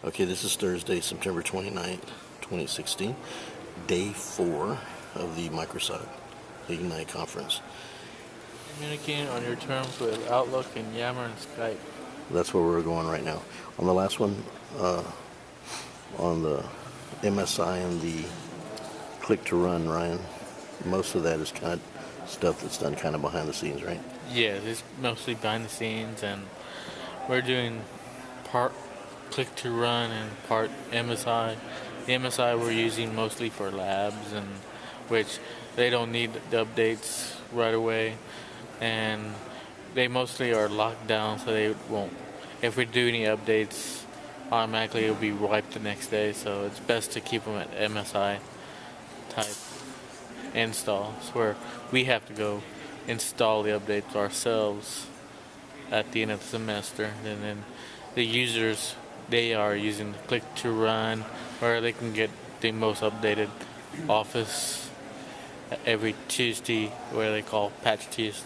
Okay, this is Thursday, September 29th, 2016, day 4 of the Microsoft Ignite conference. Communicating on your terms with Outlook and Yammer and Skype. That's where we're going right now. On the last one, on the MSI and the click to run, Ryan, most of that is kind of stuff that's done kind of behind the scenes, right? Yeah, it's mostly behind the scenes, and we're doing part click to run and part MSI. The MSI we're using mostly for labs, and which they don't need the updates right away, and they mostly are locked down, so they won't. If we do any updates, automatically it'll be wiped the next day. So it's best to keep them at MSI type installs, where we have to go install the updates ourselves at the end of the semester, and then the users, they are using the click to run, where they can get the most updated Office every Tuesday, where they call Patch Tuesday.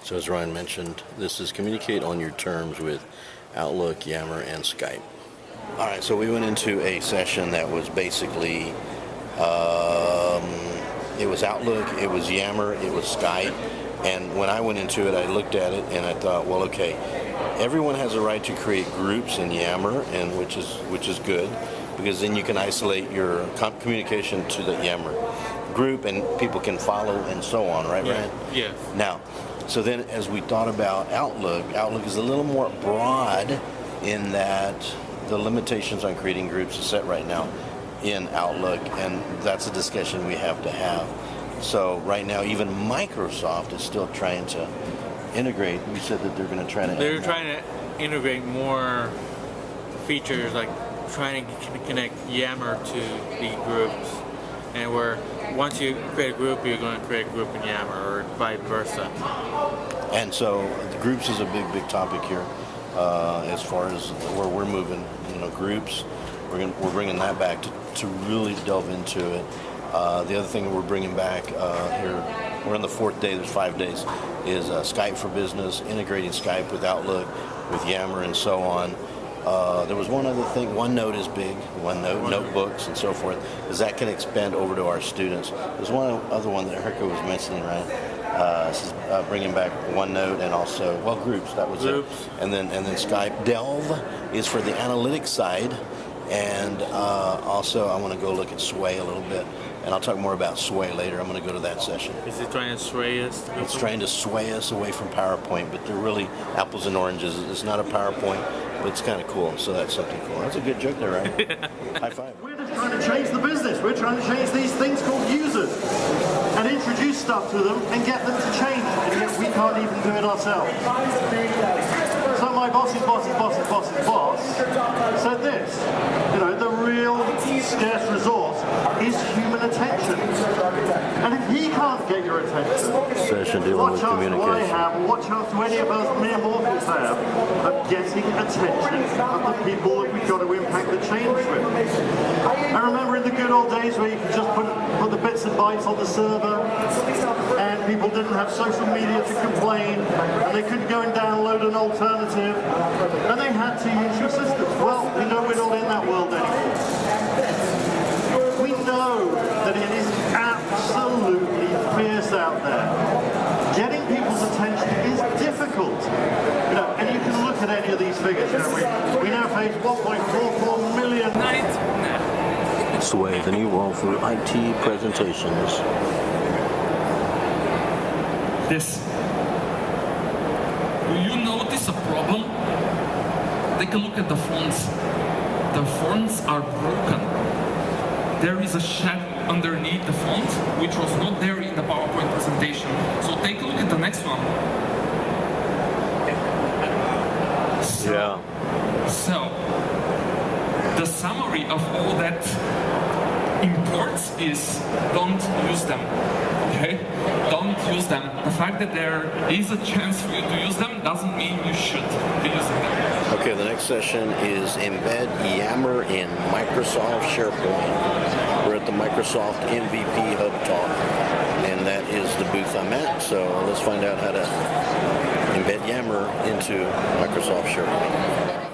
So as Ryan mentioned, this is communicate on your terms with Outlook, Yammer, and Skype. All right, so we went into a session that was basically, it was Outlook, it was Yammer, it was Skype, and when I went into it, I looked at it and I thought, well, okay, everyone has a right to create groups in Yammer, and which is good, because then you can isolate your communication to the Yammer group, and people can follow and so on, right, Ryan? Yeah. Now, so then as we thought about Outlook, Outlook is a little more broad in that the limitations on creating groups is set right now in Outlook, and that's a discussion we have to have. So right now, even Microsoft is still trying to integrate. We said that they're going to try to... They're trying to integrate more features, like trying to connect Yammer to the groups, and where once you create a group, you're going to create a group in Yammer, or vice versa. And so the groups is a big topic here, as far as where we're moving. Groups. We're bringing that back to really delve into it. The other thing we're bringing back here, we're on the 4th day. There's 5 days. Is Skype for Business, integrating Skype with Outlook, with Yammer, and so on. There was one other thing. OneNote is big. OneNote, notebooks, and so forth, because that can expand over to our students. There's one other one that Herco was mentioning, right? This is bringing back OneNote, and also, well, groups. That was groups. It. And then Skype. Delve is for the analytics side, and also I want to go look at Sway a little bit, and I'll talk more about Sway later. I'm going to go to that session. Is it trying to sway us? It's trying to sway us away from PowerPoint, but they're really apples and oranges. It's not a PowerPoint, but it's kind of cool, so that's something cool. That's a good joke there, right? High five. We're just trying to change the business. We're trying to change these things called users and introduce stuff to them and get them to change, and yet we can't even do it ourselves. So my boss's boss said this, the real scarce resource is human attention. And if he can't get your attention, what chance do I have, or what chance do any of us mere mortals have of getting attention of the people that we've got to impact the change with? I remember in the good old days where you could just put the bits and bytes on the server, and people didn't have social media to complain, and they couldn't go and download an alternative, and they had to use your systems. Well, we know we're not in that world anymore. We know that it is absolutely fierce out there. Getting people's attention is difficult. And you can look at any of these figures. We now face 1.44 million. Sway, the new world for IT presentations. This. Do you notice a problem? Take a look at the fonts. The fonts are broken. There is a shed underneath the font, which was not there in the PowerPoint presentation. So take a look at the next one. So, the summary of all that imports is don't use them. Okay? Don't use them. The fact that there is a chance for you to use them doesn't mean you should be using them. Okay, the next session is embed Yammer in Microsoft SharePoint. We're at the Microsoft MVP Hub Talk, and that is the booth I'm at. So let's find out how to embed Yammer into Microsoft SharePoint.